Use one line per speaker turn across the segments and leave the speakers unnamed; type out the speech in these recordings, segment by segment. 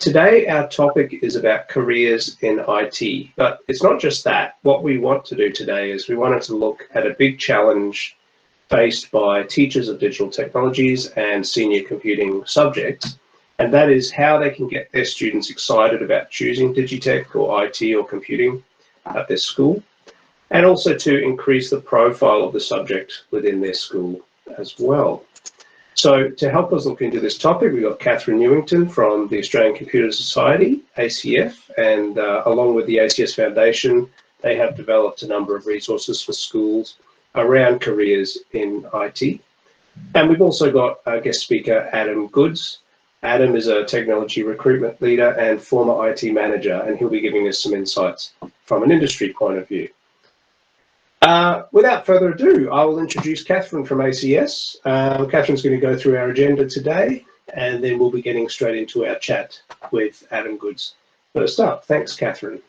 Today, our topic is about careers in IT, but it's not just that. What we want to do today is we wanted to look at a big challenge faced by teachers of digital technologies and senior computing subjects, and that is how they can get their students excited about choosing Digitech or IT or computing at their school, and also to increase the profile of the subject within their school as well. So to help us look into this topic, we've got Catherine Newington from the Australian Computer Society, ACF, and along with the ACS Foundation, they have developed a number of resources for schools around careers in IT. And we've also got our guest speaker, Adam Goods. Adam is a technology recruitment leader and former IT manager, and he'll be giving us some insights from an industry point of view. Without further ado, I will introduce Catherine from ACS. Catherine's going to go through our agenda today, and then we'll be getting straight into our chat with Adam Goods. First up, thanks, Catherine.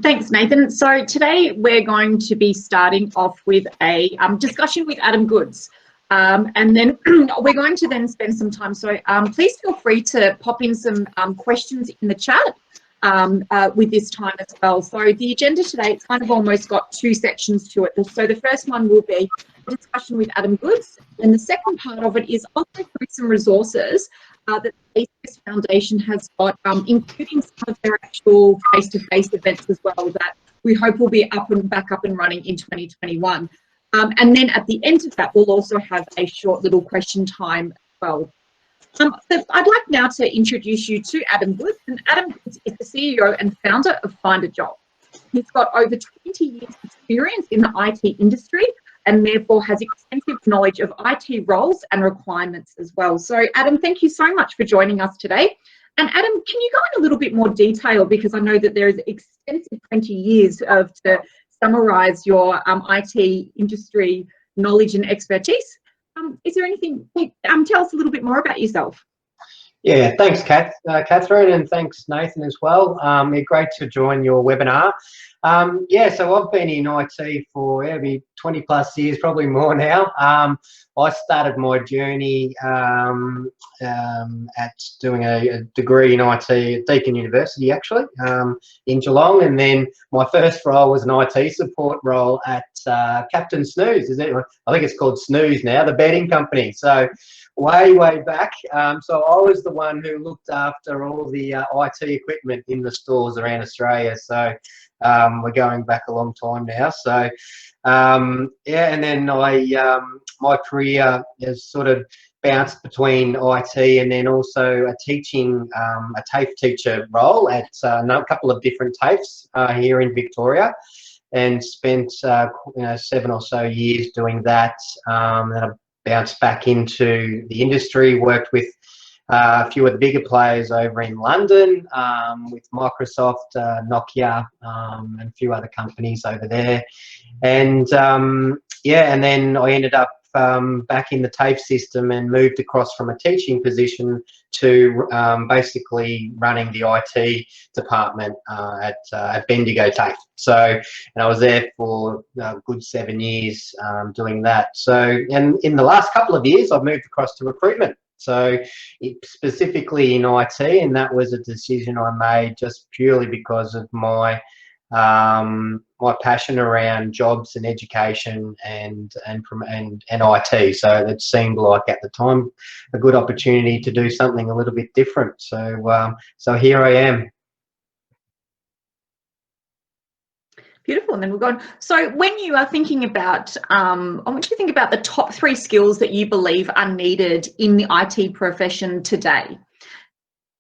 Thanks, Nathan. So today we're going to be starting off with a discussion with Adam Goods. And then we're going to then spend some time. So please feel free to pop in some questions in the chat with this time as well. So the agenda today, it's kind of almost got two sections to it. So the first one will be a discussion with Adam Goods, and the second part of it is also through some resources that the ACS Foundation has got, including some of their actual face-to-face events as well, that we hope will be back up and running in 2021. And then at the end of that, we'll also have a short little question time as well. I'd like now to introduce you to Adam Goods, and Adam Goods is the CEO and founder of Find a Job. He's got over 20 years experience in the IT industry and therefore has extensive knowledge of IT roles and requirements as well. So Adam, thank you so much for joining us today. And Adam, can you go in a little bit more detail, because I know that there is extensive 20 years to summarise your IT industry knowledge and expertise. Is there anything, tell us a little bit more about yourself.
Yeah, thanks, Catherine, and thanks, Nathan, as well. Great to join your webinar. Yeah, so I've been in IT for maybe 20 plus years, probably more now. I started my journey at doing a degree in IT at Deakin University, actually, in Geelong, and then my first role was an IT support role at Captain Snooze. I think it's called Snooze now, the betting company. So way back. So I was the one who looked after all the IT equipment in the stores around Australia. So we're going back a long time now. So yeah, and then my career has sort of bounced between IT and then also a teaching, a TAFE teacher role at a couple of different TAFEs here in Victoria, and spent 7 or so years doing that. And I bounced back into the industry, worked with a few of the bigger players over in London, with Microsoft, Nokia, and a few other companies over there. And yeah, and then I ended up back in the TAFE system and moved across from a teaching position to basically running the IT department at Bendigo TAFE. So, and I was there for a good 7 years doing that. So, and in the last couple of years, I've moved across to recruitment. So specifically in IT, and that was a decision I made just purely because of my my passion around jobs and education and IT. So it seemed like at the time a good opportunity to do something a little bit different. So so here I am.
Beautiful, and then we'll go on. So when you are thinking about, I want you to think about the top 3 skills that you believe are needed in the IT profession today.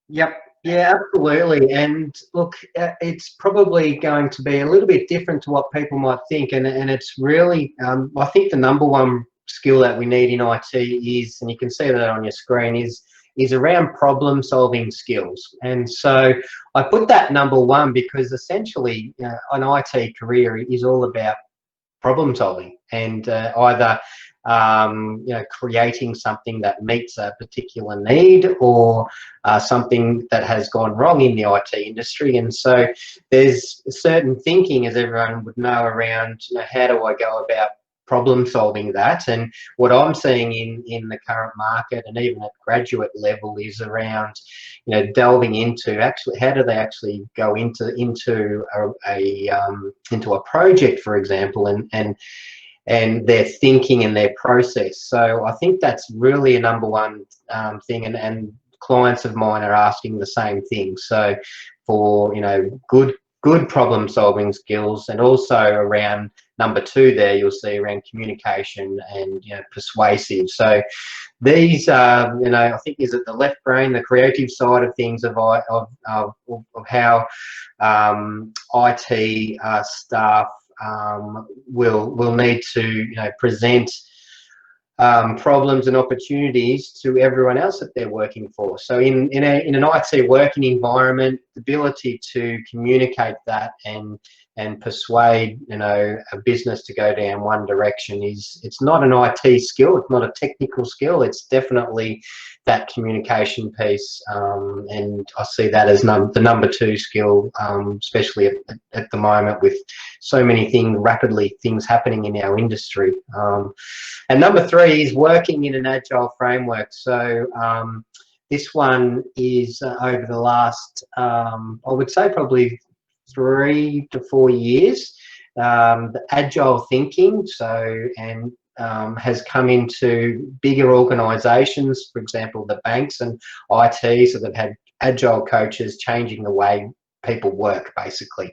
Yep. Yeah, absolutely. And look, it's probably going to be a little bit different to what people might think. And it's really, I think the number one skill that we need in IT is, and you can see that on your screen, is around problem solving skills. And so I put that number 1 because essentially an IT career is all about problem solving and either creating something that meets a particular need or something that has gone wrong in the IT industry. And so there's certain thinking, as everyone would know, around how do I go about problem solving that. And what I'm seeing in the current market and even at graduate level is around, you know, delving into actually how do they actually go into a project, for example, and their thinking and their process. So I think that's really a number one thing, and clients of mine are asking the same thing. So for, you know, good problem solving skills, and also around number two there, you'll see around communication and, you know, persuasive. So these are, you know, I think is it the left brain, the creative side of things of how IT staff will need to, you know, present problems and opportunities to everyone else that they're working for. So in an IT working environment, the ability to communicate that and persuade, you know, a business to go down one direction it's not an IT skill, it's not a technical skill, it's definitely that communication piece, and I see that as the number two skill, especially at the moment with so many things happening in our industry. And number three is working in an agile framework. So this one is over the last, I would say probably 3 to 4 years, the agile thinking. So, and has come into bigger organisations, for example, the banks and IT, so they've had agile coaches changing the way people work, basically.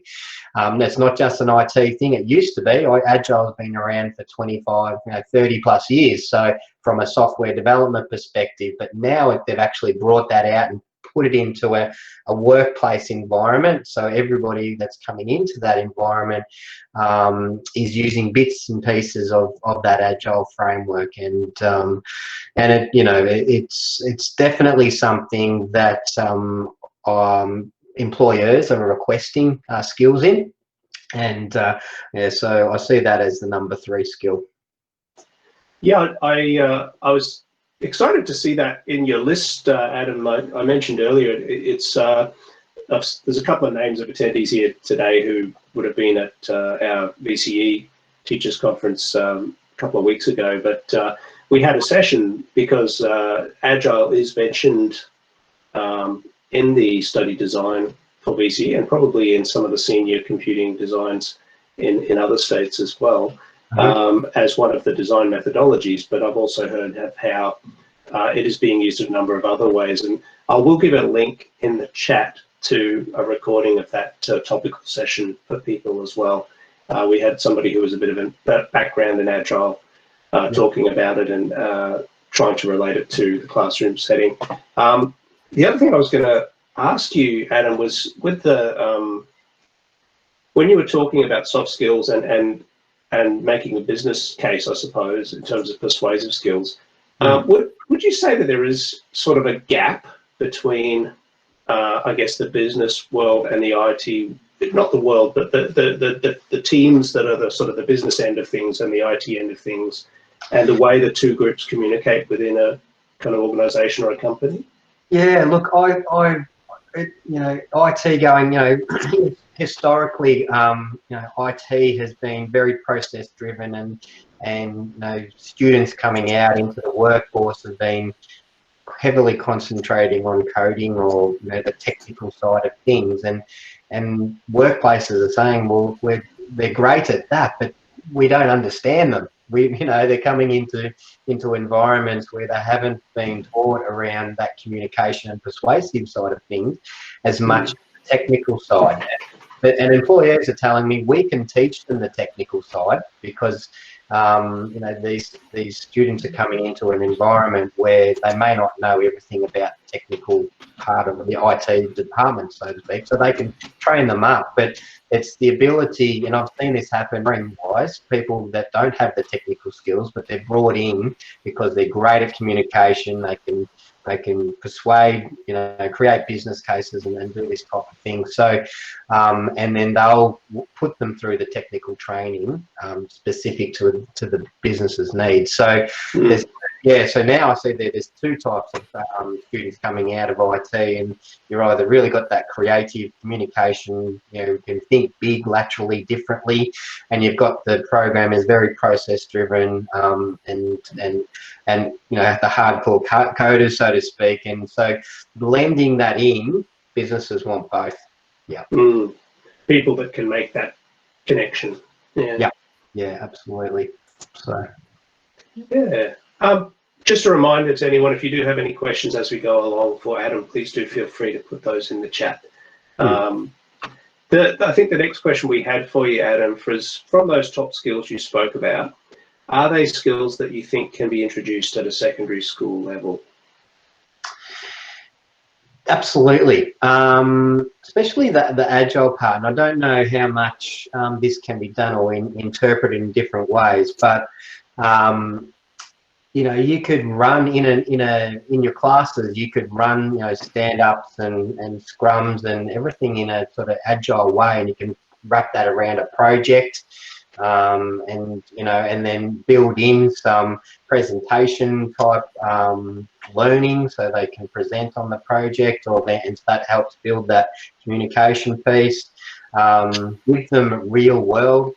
That's not just an IT thing. It used to be. Agile has been around for 25, 30 plus years. So from a software development perspective, but now they've actually brought that out and put it into a workplace environment. So everybody that's coming into that environment is using bits and pieces of that agile framework, and it, you know, it's definitely something that employers are requesting skills in, and yeah, so I see that as the number three skill.
Yeah, I was excited to see that in your list, Adam. I mentioned earlier, there's a couple of names of attendees here today who would have been at our VCE Teachers Conference a couple of weeks ago, but we had a session because Agile is mentioned in the study design for VCE and probably in some of the senior computing designs in other states as well, as one of the design methodologies. But I've also heard of how it is being used in a number of other ways, and I will give a link in the chat to a recording of that topical session for people as well. We had somebody who was a bit of a background in Agile talking about it and trying to relate it to the classroom setting. The other thing I was going to ask you, Adam, was with the when you were talking about soft skills and making a business case, I suppose, in terms of persuasive skills, would you say that there is sort of a gap between, I guess, the business world and the IT, not the world, but the teams that are the sort of the business end of things and the IT end of things, and the way the two groups communicate within a kind of organisation or a company? Yeah, look,
you know, IT going, you know, historically, you know, IT has been very process driven, and you know, students coming out into the workforce have been heavily concentrating on coding or, you know, the technical side of things, and workplaces are saying, well, they're great at that, but we don't understand them. You know, they're coming into environments where they haven't been taught around that communication and persuasive side of things as much as the technical side. And employers are telling me we can teach them the technical side because you know, these students are coming into an environment where they may not know everything about the technical part of the IT department, so to speak, so they can train them up. But it's the ability, and I've seen this happen wise, people that don't have the technical skills, but they're brought in because they're great at communication, they can persuade, you know, create business cases and do this type of thing. So, and then they'll put them through the technical training specific to the business's needs. So there's Yeah, so now I see there's two types of students coming out of IT, and you're either really got that creative communication, you can think big, laterally, differently, and you've got the programmers very process driven, and the hardcore coders, so to speak, and so blending that in, businesses want both. Yeah.
People that can make that connection. Yeah.
Yeah, absolutely. So.
Yeah. Just a reminder to anyone, if you do have any questions as we go along for Adam, please do feel free to put those in the chat. I think the next question we had for you, Adam, is from those top skills you spoke about, are they skills that you think can be introduced at a secondary school level?
Absolutely, especially the agile part. And I don't know how much this can be done or interpreted in different ways, but you could run in your classes. You could run stand-ups and scrums and everything in a sort of agile way, and you can wrap that around a project. And then build in some presentation type learning so they can present on the project, and that helps build that communication piece. Give them real world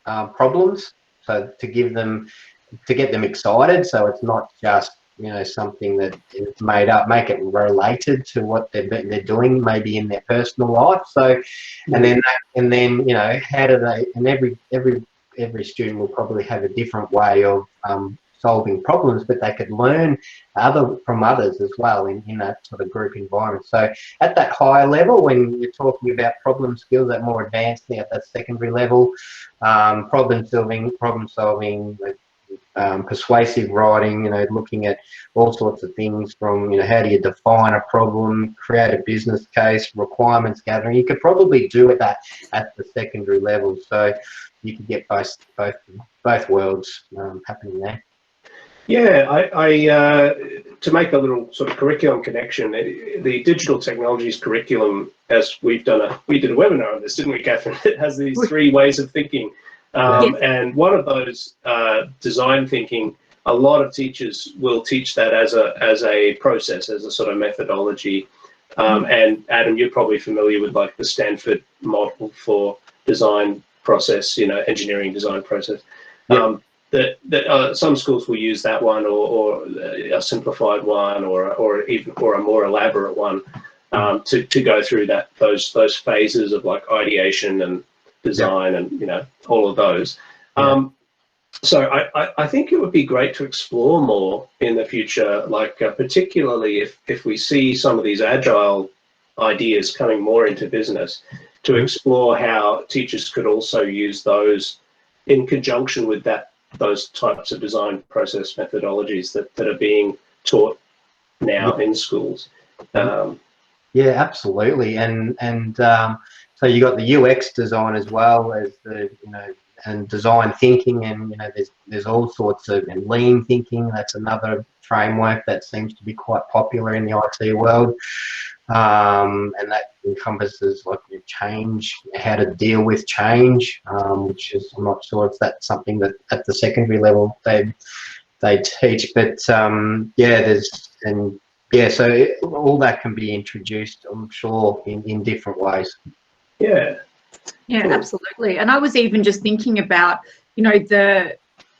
problems, so to get them excited, so it's not just something that is made up. Make it related to what they're doing, maybe in their personal life. So, and then how do they? And every student will probably have a different way of solving problems, but they could learn from others as well in that sort of group environment. So at that higher level, when you're talking about problem skills that more advanced at that secondary level, problem solving. Persuasive writing, looking at all sorts of things from, how do you define a problem, create a business case, requirements gathering. You could probably do it at the secondary level, so you could get both worlds happening there.
Yeah, to make a little sort of curriculum connection, the digital technologies curriculum, as we did a webinar on this, didn't we, Catherine? It has these 3 ways of thinking. And one of those, design thinking, a lot of teachers will teach that as a process, as a sort of methodology. And Adam, you're probably familiar with like the Stanford model for design process, engineering design process. That some schools will use that one, or a simplified one, or a more elaborate one, to go through those phases of like ideation and design and all of those. So I think it would be great to explore more in the future, like particularly if we see some of these agile ideas coming more into business, to explore how teachers could also use those in conjunction with those types of design process methodologies that are being taught now in schools.
Yeah, absolutely, and so you got the UX design as well as and design thinking, and there's all sorts of, and lean thinking. That's another framework that seems to be quite popular in the IT world, and that encompasses like change, how to deal with change, which is, I'm not sure if that's something that at the secondary level they teach, but so all that can be introduced, I'm sure, in different ways.
Yeah, cool. Absolutely. And I was even just thinking about,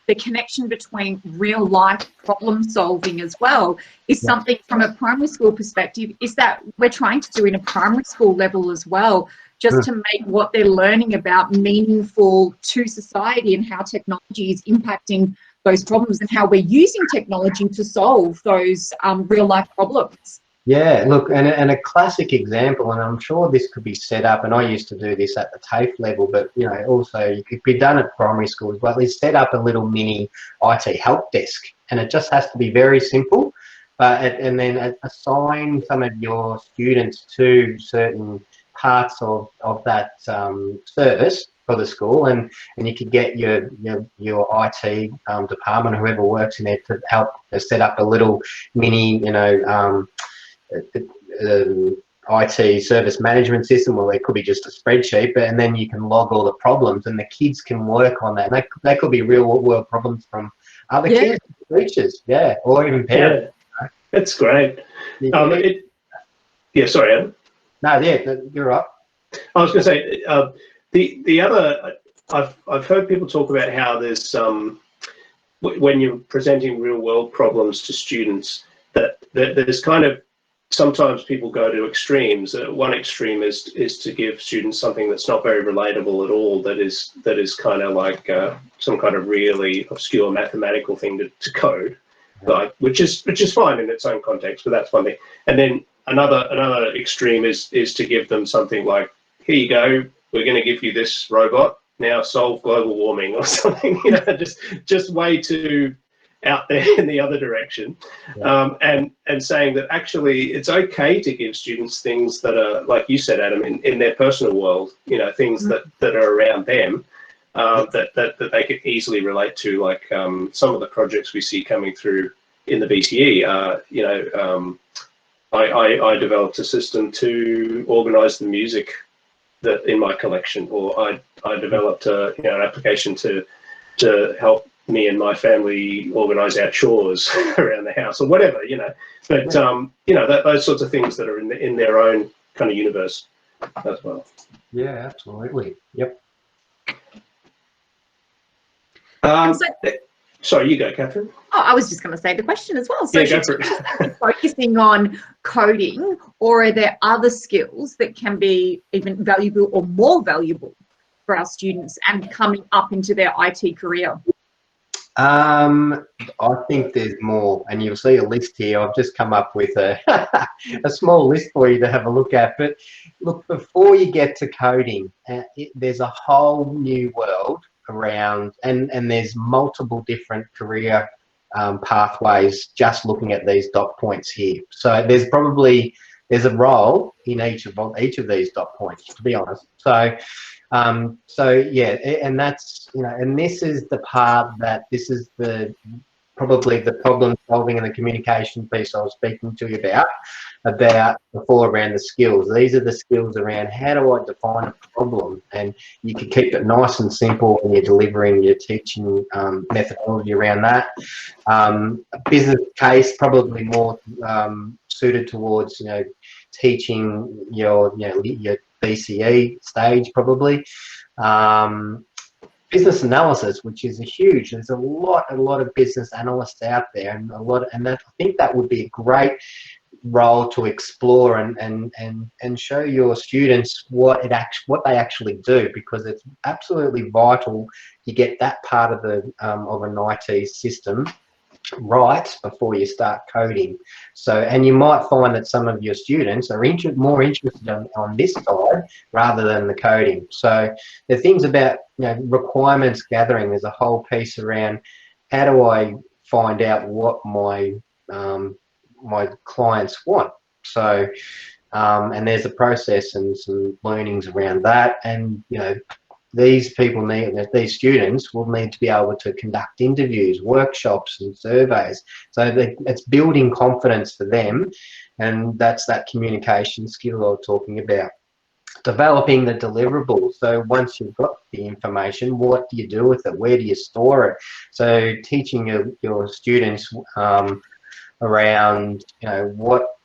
the connection between real life problem solving as well is something from a primary school perspective is that we're trying to do in a primary school level as well, just to make what they're learning about meaningful to society and how technology is impacting those problems and how we're using technology to solve those real life problems.
Yeah, look, and a classic example, and I'm sure this could be set up, and I used to do this at the TAFE level, but also it could be done at primary school as well, is set up a little mini IT help desk, and it just has to be very simple, and then assign some of your students to certain parts of that service for the school, and you could get your IT department, whoever works in there, to help set up a little mini, IT service management system, or it could be just a spreadsheet, and then you can log all the problems, and the kids can work on that. And that could be real world problems from other
Yeah.
kids, teachers, yeah, or even parents.
Yeah, that's great. Yeah, sorry, Adam.
No, yeah, you're right.
I was going to say the other. I've heard people talk about how there's when you're presenting real world problems to students that there's kind of sometimes people go to extremes. One extreme is to give students something that's not very relatable at all. That is kind of like some kind of really obscure mathematical thing to code, like which is fine in its own context, but that's one thing. And then another extreme is to give them something like, here you go, we're going to give you this robot, now solve global warming or something. You know, just way too out there in the other direction.
Yeah.
And saying that actually it's okay to give students things that are, like you said, Adam, in their personal world, you know, things that are around them, that they can easily relate to, like some of the projects we see coming through in the BTE. You know, I developed a system to organize the music that in my collection, or I developed an application to help me and my family organize our chores around the house, or whatever, you know. But you know, those sorts of things that are in their own kind of universe as well.
Yeah, absolutely. Yep.
Sorry, you go, Catherine.
Oh, I was just going to say the question as well. So
Yeah, go
should
for it.
teachers be focusing on coding, or are there other skills that can be even valuable or more valuable for our students and coming up into their IT career?
I think there's more, and you'll see a list here. I've just come up with a a small list for you to have a look at. But look, before you get to coding, there's a whole new world around, and there's multiple different career pathways just looking at these dot points here. So there's a role in each of these dot points, to be honest. So yeah, and that's, you know, and this is the part that this is probably the problem solving and the communication piece I was speaking to you about before, around the skills. These are the skills around how do I define a problem, and you can keep it nice and simple when you're delivering your teaching methodology around that. A business case probably more suited towards, you know, teaching your BCE stage probably. Business analysis, which is there's a lot of business analysts out there, and I think that would be a great role to explore and show your students what they actually do, because it's absolutely vital you get that part of an IT system right before you start coding. So, and you might find that some of your students are more interested on this side rather than the coding. So the things about, you know, requirements gathering, there's a whole piece around how do I find out what my my clients want. So and there's a process and some learnings around that, and you know, these students will need to be able to conduct interviews, workshops and surveys. So it's building confidence for them, and that's that communication skill I was talking about. Developing the deliverables. So once you've got the information, what do you do with it? Where do you store it? So teaching your students around, you know, what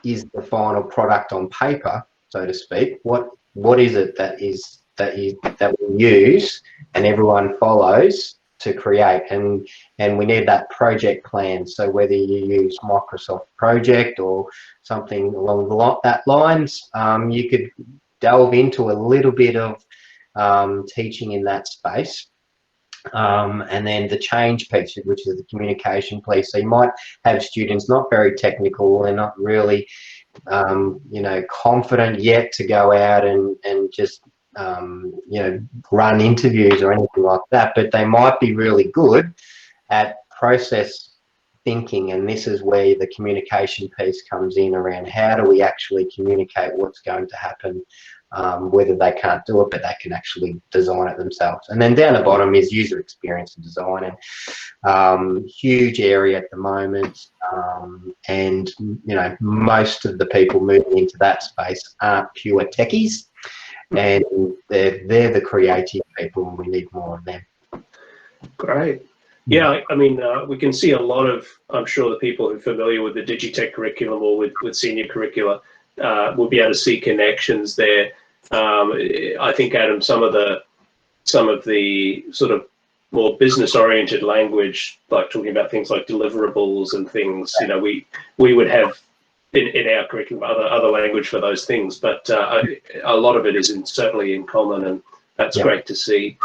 is the final product on paper, so to speak. What is it that we use and everyone follows to create, and we need that project plan. So whether you use Microsoft Project or something along that lines, you could delve into a little bit of teaching in that space. And then the change piece, which is the communication piece. So you might have students not very technical, they're not really you know, confident yet to go out and just you know, run interviews or anything like that, but they might be really good at process thinking, and this is where the communication piece comes in around how do we actually communicate what's going to happen, whether they can't do it but they can actually design it themselves. And then down the bottom is user experience and design, and huge area at the moment, and you know, most of the people moving into that space aren't pure techies, and they're the creative people, and we need more of them.
Great. Yeah, I mean, we can see a lot of, I'm sure the people who are familiar with the Digitech curriculum or with senior curricula will be able to see connections there. I think, Adam, some of the sort of more business-oriented language, like talking about things like deliverables and things, you know, we would have in our curriculum other language for those things, but a lot of it is certainly in common, and that's great to see.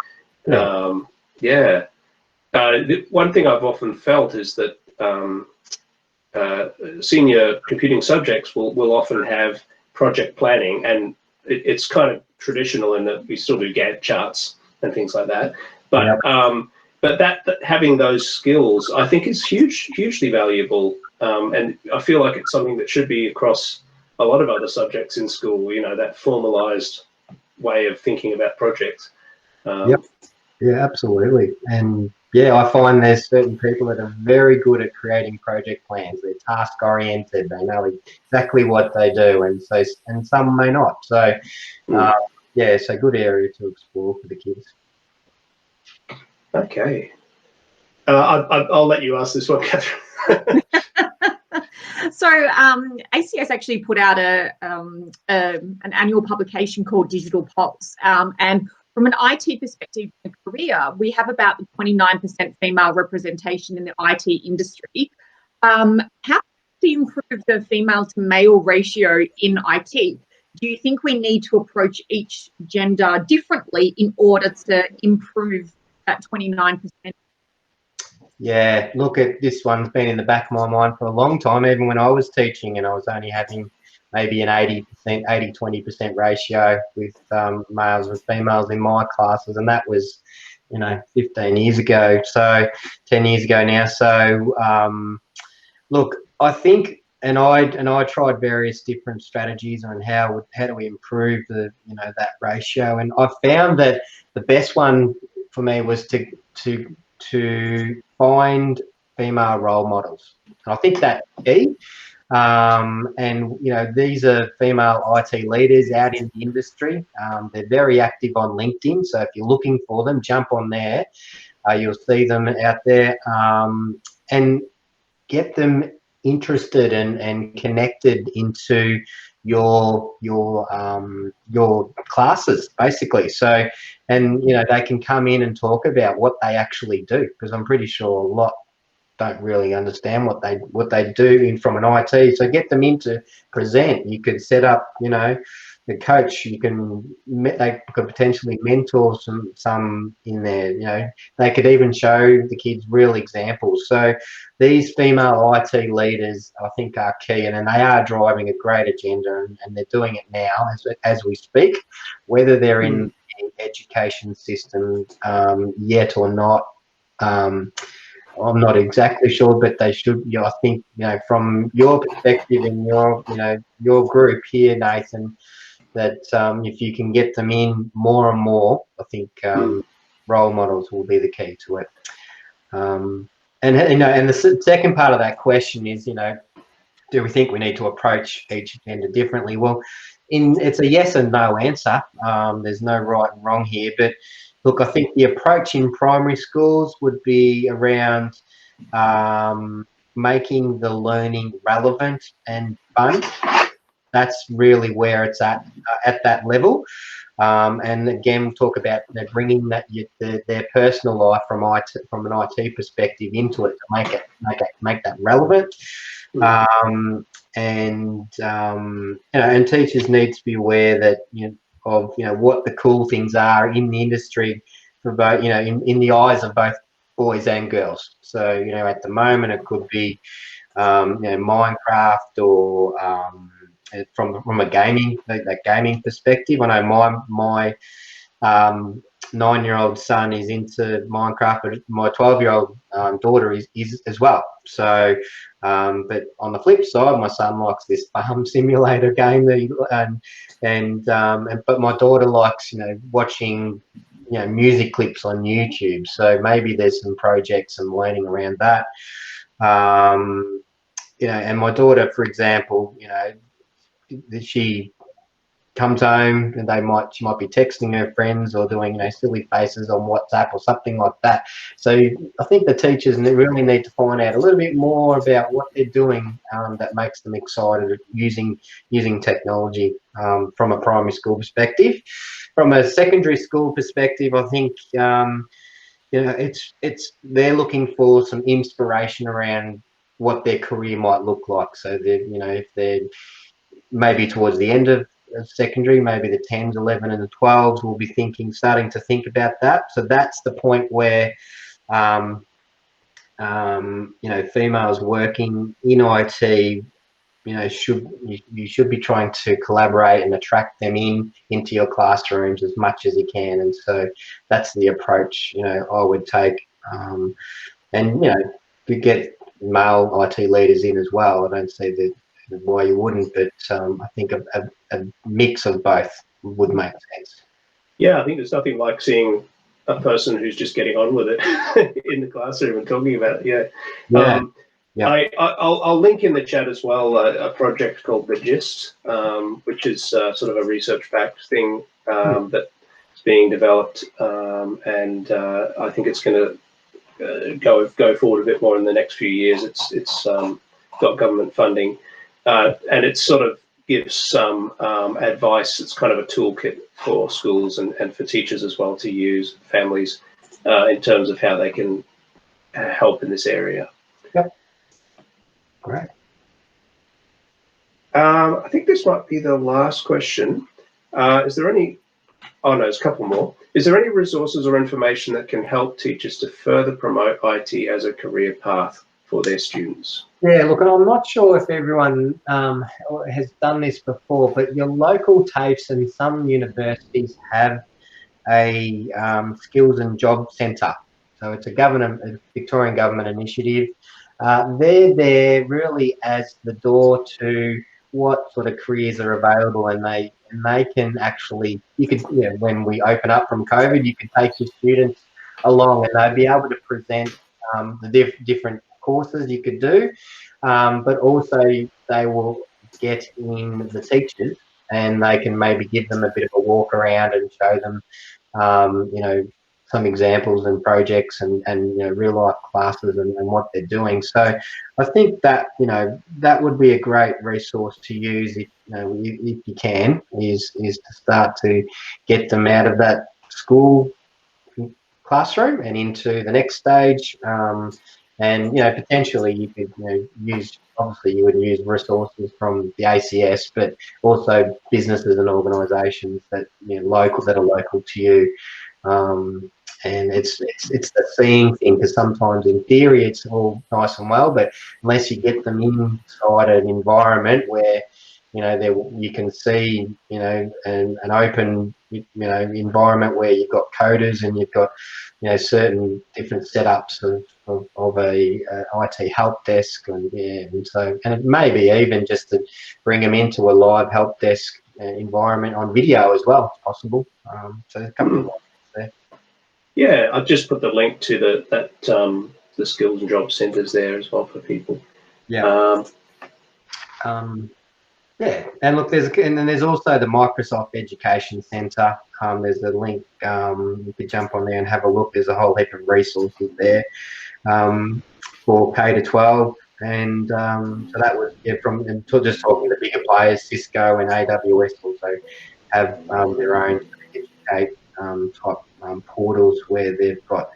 Yeah. One thing I've often felt is that senior computing subjects will often have project planning, and it's kind of traditional in that we still do Gantt charts and things like that. But but that having those skills, I think, is hugely valuable, and I feel like it's something that should be across a lot of other subjects in school. You know, that formalized way of thinking about projects.
Yeah, absolutely. And yeah, I find there's certain people that are very good at creating project plans. They're task oriented. They know exactly what they do, and some may not. So yeah, it's a good area to explore for the kids.
Okay. I'll let you ask this one, Catherine.
So ACS actually put out an annual publication called Digital Pulse, and from an IT perspective in a career, we have about 29% female representation in the IT industry. How to improve the female to male ratio in IT? Do you think we need to approach each gender differently in order to improve that 29%?
Yeah, look, at this one's been in the back of my mind for a long time, even when I was teaching and I was only having maybe an 80-20% ratio with males and females in my classes, and that was, you know, 15 years ago, so 10 years ago now. So look, I think, and I tried various different strategies on how do we improve that ratio, and I found that the best one for me was to find female role models. And I think that's key. And these are female IT leaders out in the industry. They're very active on LinkedIn, so if you're looking for them, jump on there. You'll see them out there, and get them interested and connected into your classes, basically. So, and they can come in and talk about what they actually do, because I'm pretty sure a lot don't really understand what they do from an IT. So get them in to present. You could set up, the coach. They could potentially mentor some in there. They could even show the kids real examples. So these female IT leaders, I think, are key, and they are driving a great agenda, and they're doing it now as we speak, whether they're in the education system yet or not. I'm not exactly sure, but they should. I think, from your perspective and your group here, Nathan, that if you can get them in more and more, I think role models will be the key to it. And the second part of that question is, do we think we need to approach each gender differently? Well, it's a yes and no answer. There's no right and wrong here, but look, I think the approach in primary schools would be around making the learning relevant and fun. That's really where it's at that level. And again, we'll talk about bringing their personal life from an IT perspective into it to make that relevant. And teachers need to be aware that of what the cool things are in the industry for both, in the eyes of both boys and girls. So at the moment it could be Minecraft, or from a gaming perspective. I know my 9-year-old son is into Minecraft, but my 12-year-old daughter is as well. So, but on the flip side, my son likes this farm simulator game but my daughter likes watching music clips on YouTube. So maybe there's some projects and learning around that. And my daughter, for example, she comes home and she might be texting her friends or doing, you know, silly faces on WhatsApp or something like that. So I think the teachers really need to find out a little bit more about what they're doing that makes them excited at using technology from a primary school perspective. From a secondary school perspective, I think you know, they're looking for some inspiration around what their career might look like. So you know, if they're maybe towards the end of secondary, maybe the 10s, 11 and the 12s will be starting to think about that. So that's the point where, you know, females working in IT, you know, you should be trying to collaborate and attract them into your classrooms as much as you can. And so that's the approach, you know, I would take. And, you know, you get male IT leaders in as well. I don't see why you wouldn't, but I think a mix of both would make sense.
Yeah, I think there's nothing like seeing a person who's just getting on with it in the classroom and talking about it. Yeah.
Yeah.
I'll link in the chat as well a project called The Gist, which is sort of a research-backed thing that's being developed, and I think it's going to go forward a bit more in the next few years. It's got government funding, and it sort of gives some advice. It's kind of a toolkit for schools and for teachers as well to use, families, in terms of how they can help in this area.
Yep. Great.
I think this might be the last question. Is there any? Oh no, there's a couple more. Is there any resources or information that can help teachers to further promote IT as a career path for their students?
Yeah, look, and I'm not sure if everyone has done this before, but your local TAFEs and some universities have a skills and job centre. So it's a Victorian government initiative. They're there really as the door to what sort of careers are available, and they can actually, you could, you know, when we open up from COVID, you could take your students along and they'd be able to present the different courses you could do, but also they will get in the teachers and they can maybe give them a bit of a walk around and show them, you know, some examples and projects and you know, real life classes and what they're doing. So I think that, you know, that would be a great resource to use if, you know, if you can, is to start to get them out of that school classroom and into the next stage. And, you know, potentially you could, you know, use, obviously you would use resources from the ACS, but also businesses and organisations that, you know, that are local to you. And it's the seeing thing, because sometimes in theory it's all nice and well, but unless you get them inside an environment where, you know, you can see, you know, an open, you know, environment where you've got coders and you've got, you know, certain different setups of a IT help desk, and yeah, and it may be even just to bring them into a live help desk environment on video as well, it's possible. So there's a couple of options there.
Yeah, I've just put the link to the skills and job centres there as well for people.
Yeah. Yeah, and look, and then there's also the Microsoft Education Centre. There's a link. You could jump on there and have a look. There's a whole heap of resources there for K to 12, and so that was, yeah, from, and just talking to the bigger players, Cisco and AWS also have their own educate type portals where they've got,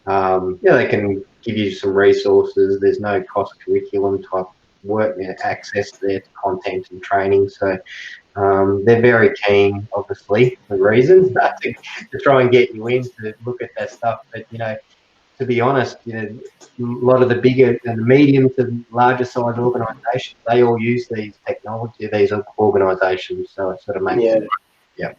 yeah, they can give you some resources. There's no cost curriculum type work, you know, access to their content and training. So they're very keen, obviously, for reasons, but to try and get you in to look at that stuff. But, you know, to be honest, you know, a lot of the bigger and the medium to larger size organisations, they all use these technology, these organisations. So it sort of makes sense. Yeah.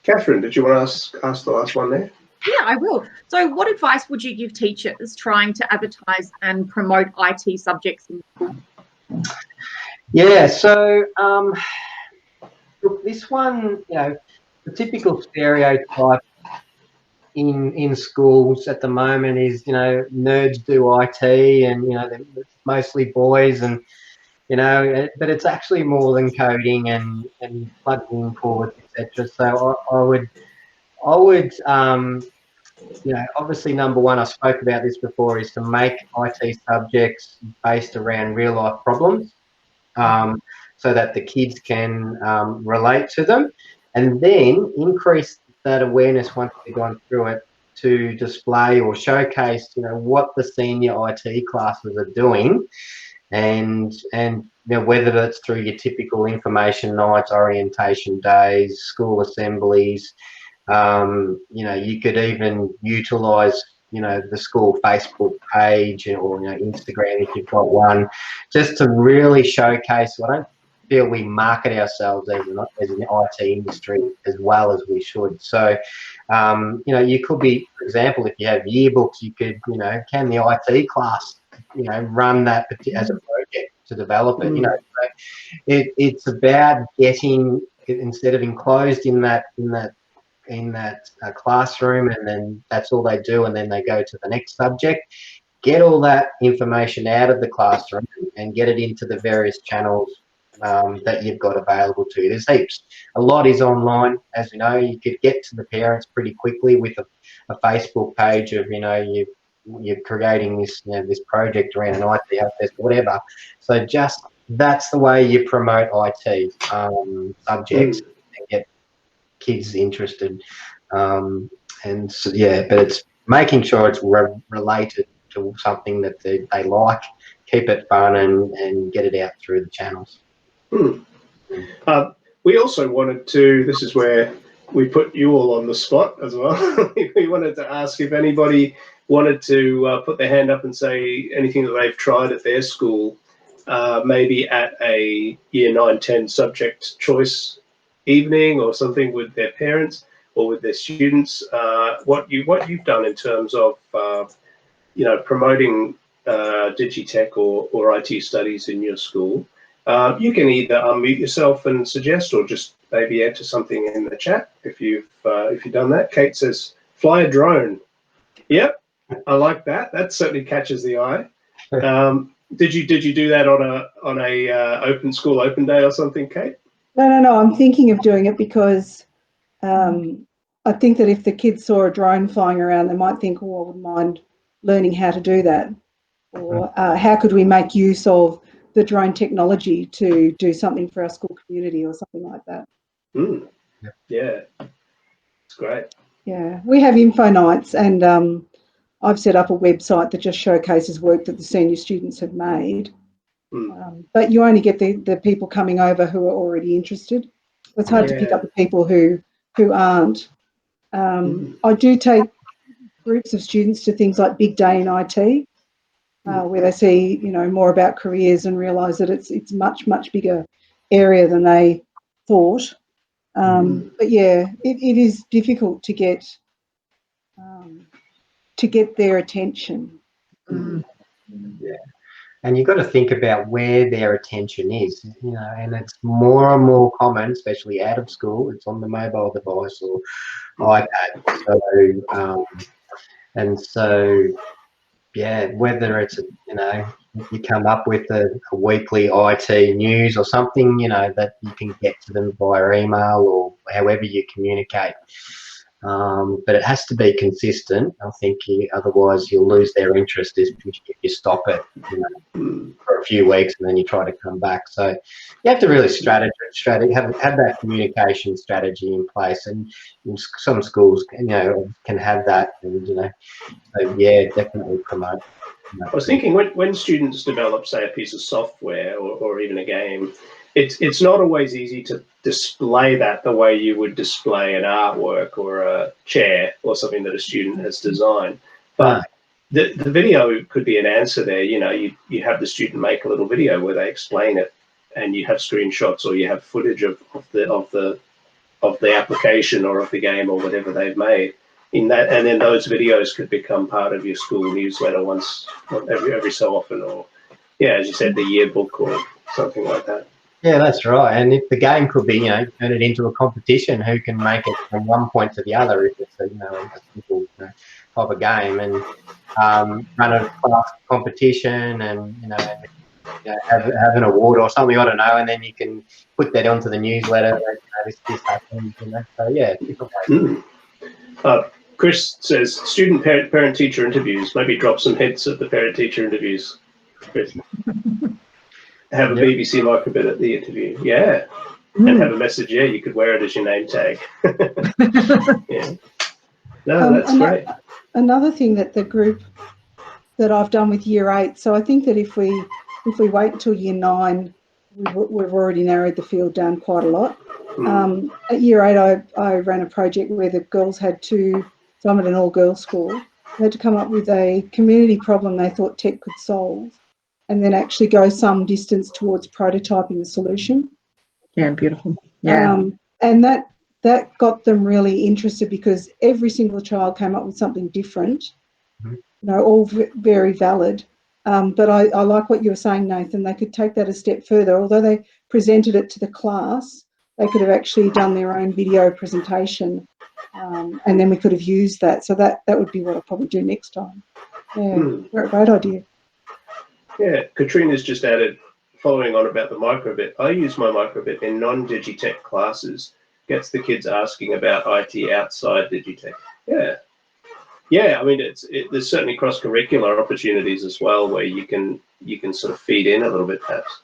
Catherine, did you want to ask the last one there?
Yeah, I will. So what advice would you give teachers trying to advertise and promote IT subjects in school?
Yeah, so look, this one, you know, the typical stereotype in schools at the moment is, you know, nerds do IT, and, you know, they're mostly boys, and you know, but it's actually more than coding and plugging in ports, etc. So I would you know, obviously, number one, I spoke about this before, is to make IT subjects based around real life problems, so that the kids can relate to them, and then increase that awareness once they've gone through it, to display or showcase, you know, what the senior IT classes are doing, and you know, whether that's through your typical information nights, orientation days, school assemblies. You know, you could even utilise, you know, the school Facebook page, or, you know, Instagram if you've got one, just to really showcase. I don't feel we market ourselves as an IT industry as well as we should. So, you know, you could be, for example, if you have yearbooks, you could, you know, can the IT class, you know, run that as a project to develop it. You know, so it's about getting it, instead of enclosed in that classroom, and then that's all they do, and then they go to the next subject. Get all that information out of the classroom and get it into the various channels that you've got available to you. There's heaps. A lot is online, as you know. You could get to the parents pretty quickly with a Facebook page of, you know, you're creating this, you know, this project around an IT help desk, whatever. So just that's the way you promote IT subjects and get kids interested, and so, yeah, but it's making sure it's related to something that they like, keep it fun, and get it out through the channels.
We also wanted to, this is where we put you all on the spot as well. We wanted to ask if anybody wanted to put their hand up and say anything that they've tried at their school, maybe at a year 9-10 subject choice evening or something with their parents or with their students, what you've done in terms of you know, promoting Digitech or IT studies in your school. You can either unmute yourself and suggest, or just maybe enter something in the chat if you've done that. Kate says, fly a drone. Yep, I like that. That certainly catches the eye. Did you do that on a open school open day or something, Kate?
No. I'm thinking of doing it because I think that if the kids saw a drone flying around, they might think, oh, I wouldn't mind learning how to do that. Or how could we make use of the drone technology to do something for our school community or something like that.
Yeah, it's great.
Yeah, we have info nights, and I've set up a website that just showcases work that the senior students have made. But you only get the people coming over who are already interested. It's hard to pick up the people who aren't. I do take groups of students to things like Big Day in IT, where they see, you know, more about careers and realise that it's much bigger area than they thought. But yeah, it is difficult to get their attention.
Yeah, and you've got to think about where their attention is, you know, and it's more and more common, especially out of school. It's on the mobile device or iPad. So, and so, yeah, whether it's, you know, you come up with a weekly IT news or something, you know, that you can get to them via email or however you communicate. But it has to be consistent. I think otherwise you'll lose their interest if you stop it, you know, for a few weeks and then you try to come back. So you have to really have that communication strategy in place, and some schools, you know, can have that, and, you know, so yeah, definitely promote.
I was thinking when students develop, say, a piece of software or even a game, it's not always easy to display that the way you would display an artwork or a chair or something that a student has designed. But the video could be an answer there. You know, you have the student make a little video where they explain it, and you have screenshots or you have footage of the application or of the game or whatever they've made. In that, and then those videos could become part of your school newsletter every so often, or as you said, the yearbook or something like that.
Yeah, that's right. And if the game could be, you know, turn it into a competition, who can make it from one point to the other, if it's a, you know, a simple, you know, type of game, and run a class competition, and, you know, have an award or something, I don't know, and then you can put that onto the newsletter. Like, this happens, So yeah, different ways.
Chris says student parent teacher interviews. Maybe drop some hints at the parent teacher interviews, Chris. Have a BBC microbit at the interview. Yeah. And have a message. Yeah, you could wear it as your name tag. Yeah. No, that's great.
Another thing that the group that I've done with year 8. So I think that if we wait until year 9, we've already narrowed the field down quite a lot. At year 8, I ran a project where the girls had to, so I'm at an all-girls school, they had to come up with a community problem they thought tech could solve, and then actually go some distance towards prototyping the solution.
Yeah, beautiful. Yeah.
And that got them really interested, because every single child came up with something different, all very valid. But I like what you were saying, Nathan. They could take that a step further. Although they presented it to the class, they could have actually done their own video presentation, and then we could have used that. So that would be what I'll probably do next time. Yeah, great idea.
Yeah, Katrina's just added, following on about the microbit, I use my microbit in non-Digitech classes. Gets the kids asking about IT outside Digitech. Yeah. Yeah, I mean, there's certainly cross-curricular opportunities as well, where you can sort of feed in a little bit, perhaps.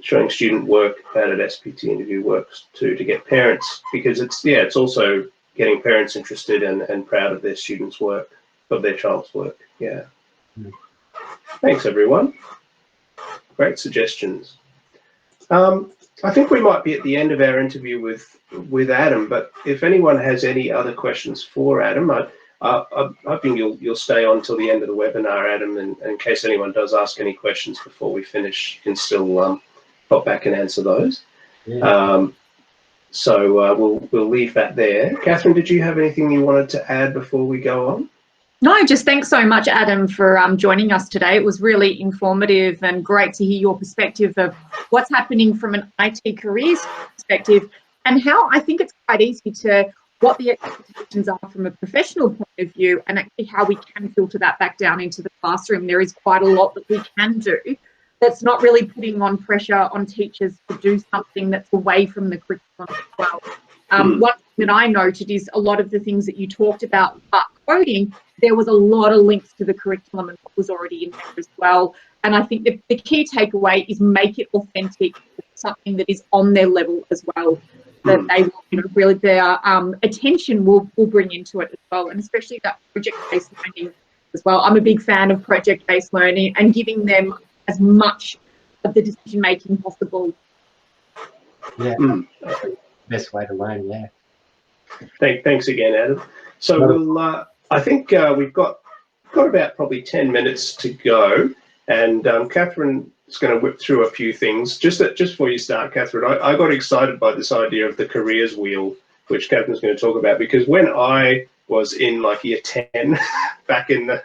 Showing student work out at SPT interview works too, to get parents, because it's also getting parents interested and proud of their students' work, of their child's work. Yeah. Thanks, everyone. Great suggestions. I think we might be at the end of our interview with Adam, but if anyone has any other questions for Adam, I'm hoping you'll stay on till the end of the webinar, Adam, and in case anyone does ask any questions before we finish, you can still pop back and answer those. Yeah. So we'll leave that there. Catherine, did you have anything you wanted to add before we go on?
No, just thanks so much, Adam, for joining us today. It was really informative and great to hear your perspective of what's happening from an IT careers perspective, and how I think it's quite easy to what the expectations are from a professional point of view, and actually how we can filter that back down into the classroom. There is quite a lot that we can do that's not really putting on pressure on teachers to do something that's away from the curriculum as well. One thing that I noted is a lot of the things that you talked about coding, there was a lot of links to the curriculum and what was already in there as well. And I think the key takeaway is make it authentic, something that is on their level as well, that they will, really their attention will bring into it as well, and especially that project-based learning as well. I'm a big fan of project-based learning and giving them as much of the decision-making possible.
Yeah, best way to learn, yeah.
Thanks again, Adam. So I think we've got about probably 10 minutes to go, and Catherine is going to whip through a few things. Just before you start, Catherine, I got excited by this idea of the careers wheel, which Catherine's going to talk about, because when I was in like year 10 back in the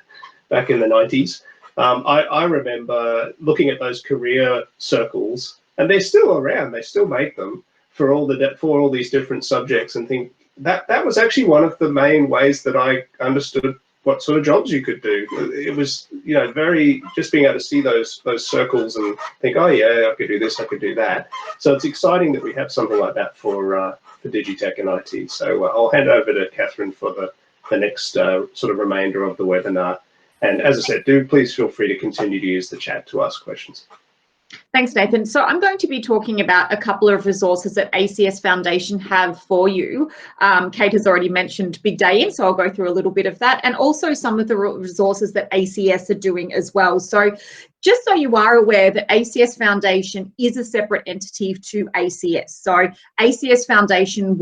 90s, I remember looking at those career circles, and they're still around. They still make them for all these different subjects, and think that was actually one of the main ways that I understood what sort of jobs you could do. It was, very just being able to see those circles and think, oh yeah, I could do this, I could do that. So it's exciting that we have something like that for Digitech and IT. So I'll hand over to Catherine for the next sort of remainder of the webinar. And as I said, please feel free to continue to use the chat to ask questions.
Thanks, Nathan. So I'm going to be talking about a couple of resources that ACS Foundation have for you. Kate has already mentioned Big Day In, so I'll go through a little bit of that, and also some of the resources that ACS are doing as well. So just so you are aware that ACS Foundation is a separate entity to ACS. So ACS Foundation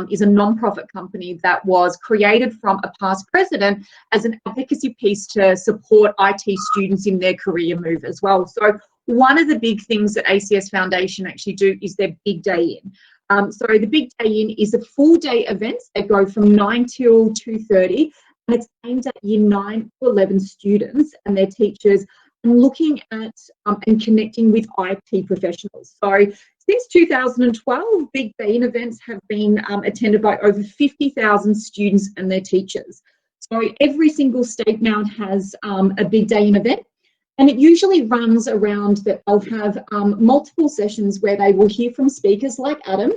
is a non-profit company that was created from a past president as an advocacy piece to support IT students in their career move as well. So one of the big things that ACS Foundation actually do is their Big Day In. So the Big Day In is a full day event that go from 9 till 2:30, and it's aimed at year 9 to 11 students and their teachers, and looking at and connecting with IT professionals. So since 2012, Big Day In events have been attended by over 50,000 students and their teachers. So every single state now has a Big Day In event. And it usually runs around that they'll have multiple sessions where they will hear from speakers like Adam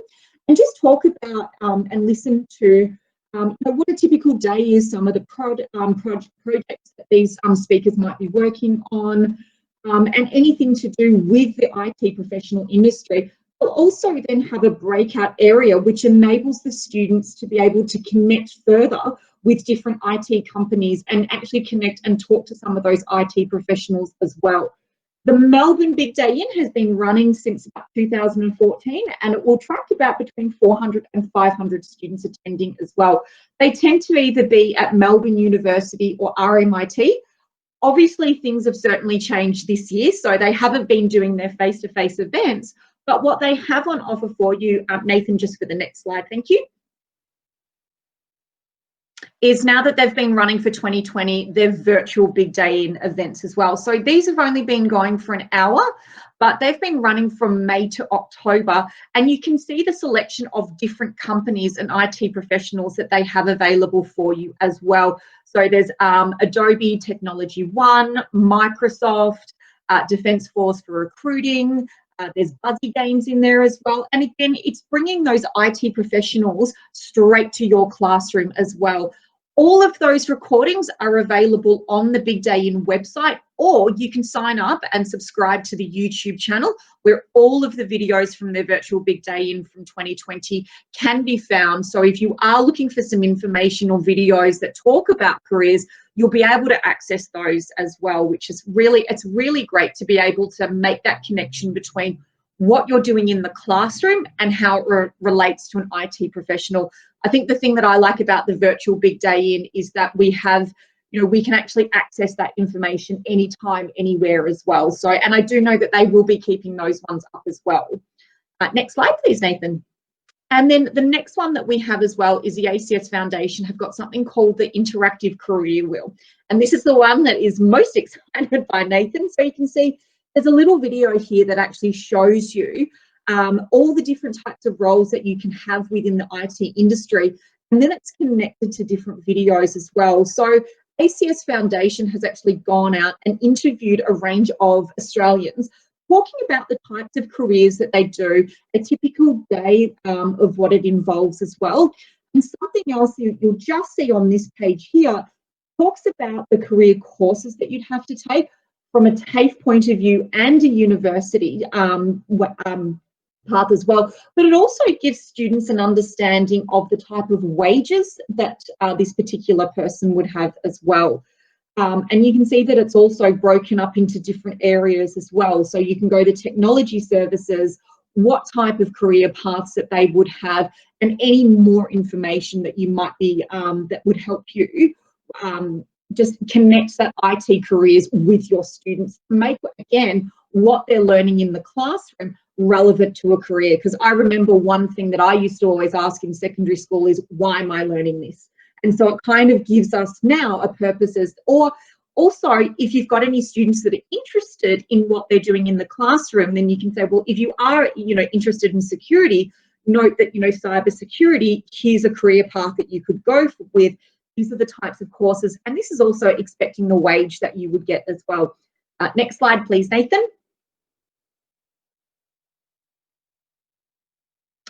and just talk about and listen to what a typical day is, some of the projects that these speakers might be working on, and anything to do with the IT professional industry. We'll also then have a breakout area which enables the students to be able to connect further with different IT companies and actually connect and talk to some of those IT professionals as well. The Melbourne Big Day In has been running since about 2014, and it will track about between 400 and 500 students attending as well. They tend to either be at Melbourne University or RMIT. Obviously, things have certainly changed this year, so they haven't been doing their face-to-face events, but what they have on offer for you, Nathan, just for the next slide, thank you, is now that they've been running for 2020, their virtual Big Day In events as well. So these have only been going for an hour, but they've been running from May to October, and you can see the selection of different companies and IT professionals that they have available for you as well. So there's Adobe Technology One, Microsoft, Defence Force for recruiting, there's Buzzy Games in there as well. And again, it's bringing those IT professionals straight to your classroom as well. All of those recordings are available on the Big Day In website, or you can sign up and subscribe to the YouTube channel where all of the videos from their virtual Big Day In from 2020 can be found. So if you are looking for some information or videos that talk about careers, you'll be able to access those as well, which is it's really great to be able to make that connection between what you're doing in the classroom and how it relates to an IT professional. I think the thing that I like about the virtual Big Day In is that we have, we can actually access that information anytime, anywhere as well. So, and I do know that they will be keeping those ones up as well. Next slide, please, Nathan. And then the next one that we have as well is the ACS Foundation have got something called the Interactive Career Wheel. And this is the one that is most excited by Nathan. So you can see there's a little video here that actually shows you all the different types of roles that you can have within the IT industry. And then it's connected to different videos as well. So ACS Foundation has actually gone out and interviewed a range of Australians talking about the types of careers that they do, a typical day of what it involves as well. And something else you'll just see on this page here talks about the career courses that you'd have to take from a TAFE point of view and a university path as well. But it also gives students an understanding of the type of wages that this particular person would have as well. And you can see that it's also broken up into different areas as well. So you can go to technology services, what type of career paths that they would have, and any more information that you might be, that would help you just connect that IT careers with your students, make, again, what they're learning in the classroom relevant to a career. Because I remember one thing that I used to always ask in secondary school is, why am I learning this? And so it kind of gives us now a purpose as, or also if you've got any students that are interested in what they're doing in the classroom, then you can say, well, if you are, interested in security, note that, cyber security, here's a career path that you could go with. These are the types of courses. And this is also expecting the wage that you would get as well. Next slide, please, Nathan.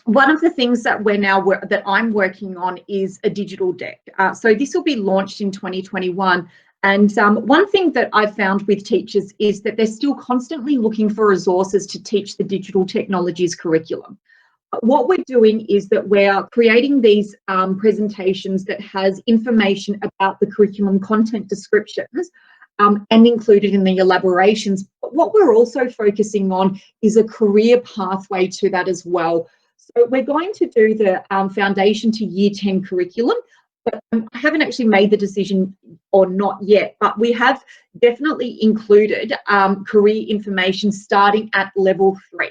One of the things that that I'm working on is a digital deck. So this will be launched in 2021. And one thing that I've found with teachers is that they're still constantly looking for resources to teach the digital technologies curriculum. What we're doing is that we're creating these presentations that has information about the curriculum content descriptions and included in the elaborations. But what we're also focusing on is a career pathway to that as well. So we're going to do the foundation to year 10 curriculum, but I haven't actually made the decision or not yet, but we have definitely included career information starting at level 3.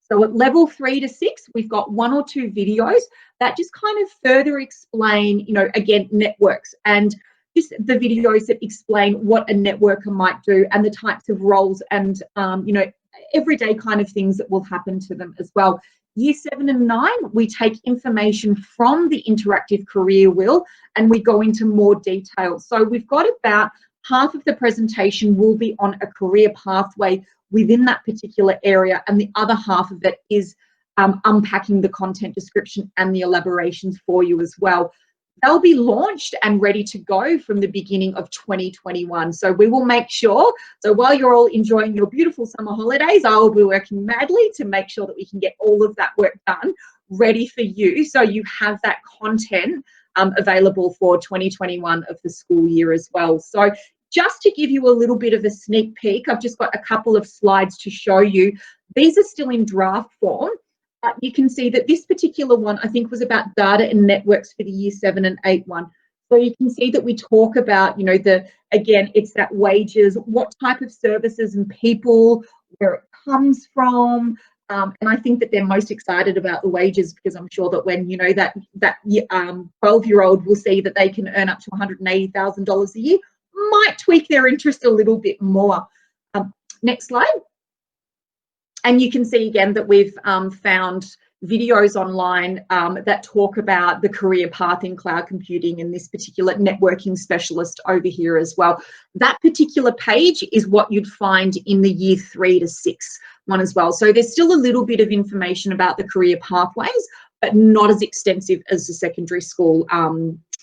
So at level 3 to 6, we've got 1 or 2 videos that just kind of further explain, again, networks and just the videos that explain what a networker might do and the types of roles and, everyday kind of things that will happen to them as well. Year 7 and 9, we take information from the interactive career wheel and we go into more detail. So we've got about half of the presentation will be on a career pathway within that particular area, and the other half of it is unpacking the content description and the elaborations for you as well. They'll be launched and ready to go from the beginning of 2021. So we will make sure, so while you're all enjoying your beautiful summer holidays, I will be working madly to make sure that we can get all of that work done, ready for you, so you have that content available for 2021 of the school year as well. So just to give you a little bit of a sneak peek, I've just got a couple of slides to show you. These are still in draft form. You can see that this particular one, I think, was about data and networks for the Year 7 and 8 one. So you can see that we talk about, you know, again, it's that wages, what type of services and people, where it comes from. And I think that they're most excited about the wages, because I'm sure that when, you know, that 12-year-old will see that they can earn up to $180,000 a year, might tweak their interest a little bit more. Next slide. And you can see again that we've found videos online that talk about the career path in cloud computing, and this particular networking specialist over here as well. That particular page is what you'd find in the Year 3 to 6 one as well. So there's still a little bit of information about the career pathways, but not as extensive as the secondary school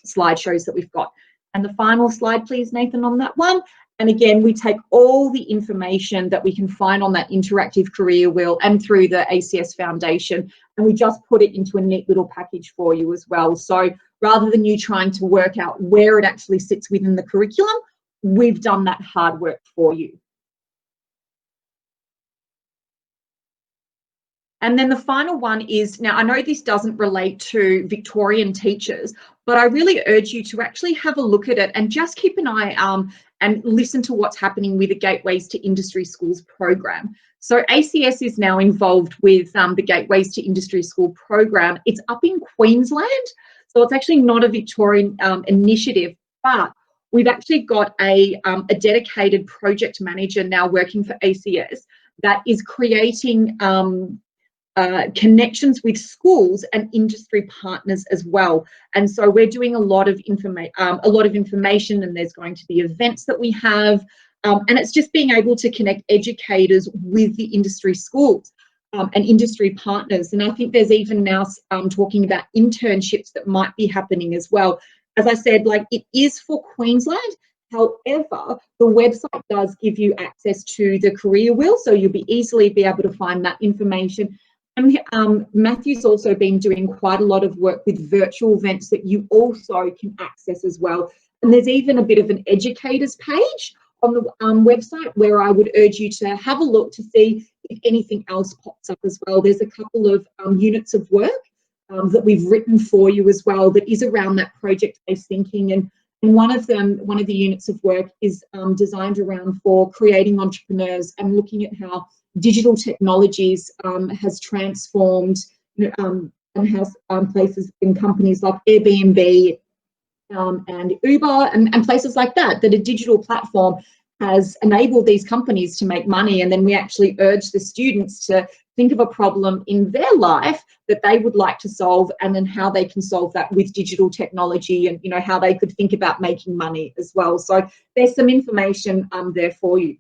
slideshows that we've got. And the final slide, please, Nathan, on that one. And again, we take all the information that we can find on that interactive career wheel and through the ACS Foundation, and we just put it into a neat little package for you as well. So rather than you trying to work out where it actually sits within the curriculum, we've done that hard work for you. And then the final one is, now I know this doesn't relate to Victorian teachers, but I really urge you to actually have a look at it and just keep an eye and listen to what's happening with the Gateways to Industry Schools program. So ACS is now involved with the Gateways to Industry School program. It's up in Queensland, so it's actually not a Victorian initiative, but we've actually got a dedicated project manager now working for ACS that is creating connections with schools and industry partners as well. And so we're doing a lot of information, and there's going to be events that we have, and it's just being able to connect educators with the industry schools and industry partners. And I think there's even now talking about internships that might be happening as well. As I said, like, it is for Queensland. However, the website does give you access to the career wheel, so you'll be easily be able to find that information. And Matthew's also been doing quite a lot of work with virtual events that you also can access as well. And there's even a bit of an educators page on the website where I would urge you to have a look to see if anything else pops up as well. There's a couple of units of work that we've written for you as well that is around that project-based thinking. And one of the units of work is designed around for creating entrepreneurs and looking at how digital technologies has transformed and has places in companies like Airbnb and Uber and places like that, that a digital platform has enabled these companies to make money. And then we actually urge the students to think of a problem in their life that they would like to solve, and then how they can solve that with digital technology, and, you know, how they could think about making money as well. So there's some information there for you.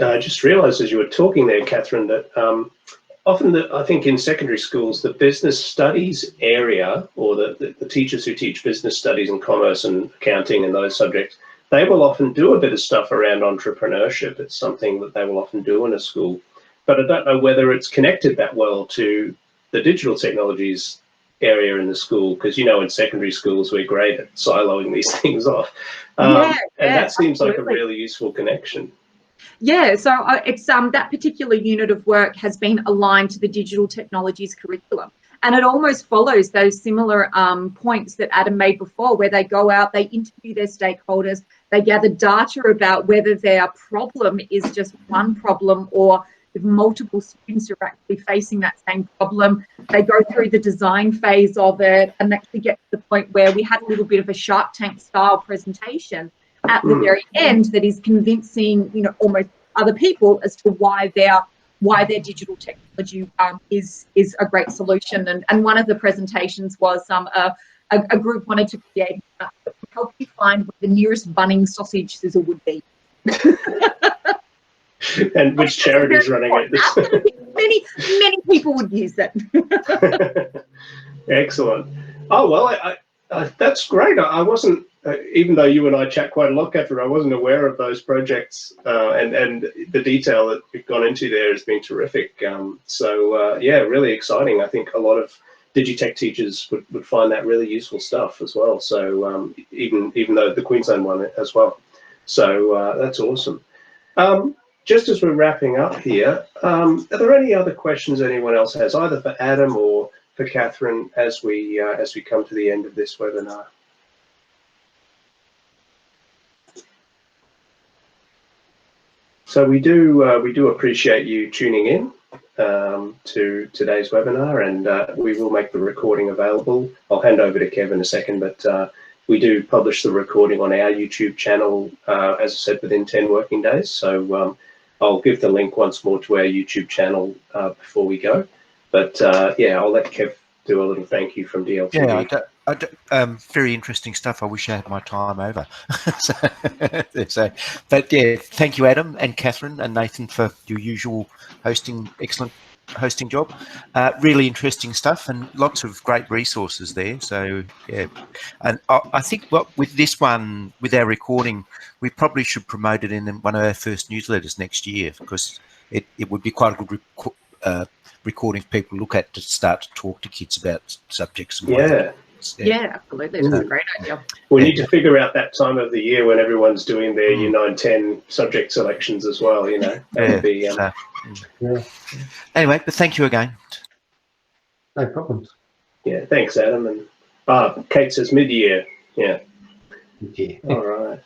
I just realised as you were talking there, Catherine, that often I think in secondary schools, the business studies area, or the teachers who teach business studies and commerce and accounting and those subjects, they will often do a bit of stuff around entrepreneurship. It's something that they will often do in a school. But I don't know whether it's connected that well to the digital technologies area in the school, because, you know, in secondary schools, we're great at siloing these things off. And that seems like a really useful connection.
Yeah, so it's that particular unit of work has been aligned to the digital technologies curriculum, and it almost follows those similar points that Adam made before, where they go out, they interview their stakeholders, they gather data about whether their problem is just one problem or if multiple students are actually facing that same problem. They go through the design phase of it and actually get to the point where we had a little bit of a Shark Tank style presentation at the very end that is convincing, you know, almost other people as to why their why their digital technology is a great solution. And one of the presentations was a group wanted to create an app that would help you find where the nearest Bunnings sausage sizzle would be.
And which charity is running it?
Many people would use that.
Excellent. Oh, well, that's great. I wasn't, even though you and I chat quite a lot, Catherine, I wasn't aware of those projects, and the detail that we've gone into there has been terrific. Yeah, really exciting. I think a lot of Digitech teachers would find that really useful stuff as well. So even though the Queensland one as well. So that's awesome. Just as we're wrapping up here, are there any other questions anyone else has, either for Adam or for Catherine, as we come to the end of this webinar? So we do appreciate you tuning in to today's webinar, and we will make the recording available. I'll hand over to Kev in a second, but we do publish the recording on our YouTube channel, as I said, within 10 working days. So I'll give the link once more to our YouTube channel before we go. But yeah, I'll let Kev do a little thank you from DLTV.
Yeah, very interesting stuff. I wish I had my time over. But yeah, thank you, Adam and Catherine and Nathan, for your usual excellent hosting job. Really interesting stuff and lots of great resources there. So yeah, and I think with this one, with our recording, we probably should promote it in one of our first newsletters next year, because it would be quite a good recording for people to look at to start to talk to kids about subjects. And
yeah, absolutely. That's a great idea.
We need to figure out that time of the year when everyone's doing their Year 9-10 subject selections as well, you know. That would be,
Anyway, but thank you again.
No problems.
Yeah, thanks, Adam. And Kate says mid-year. Yeah.
Yeah.
All right.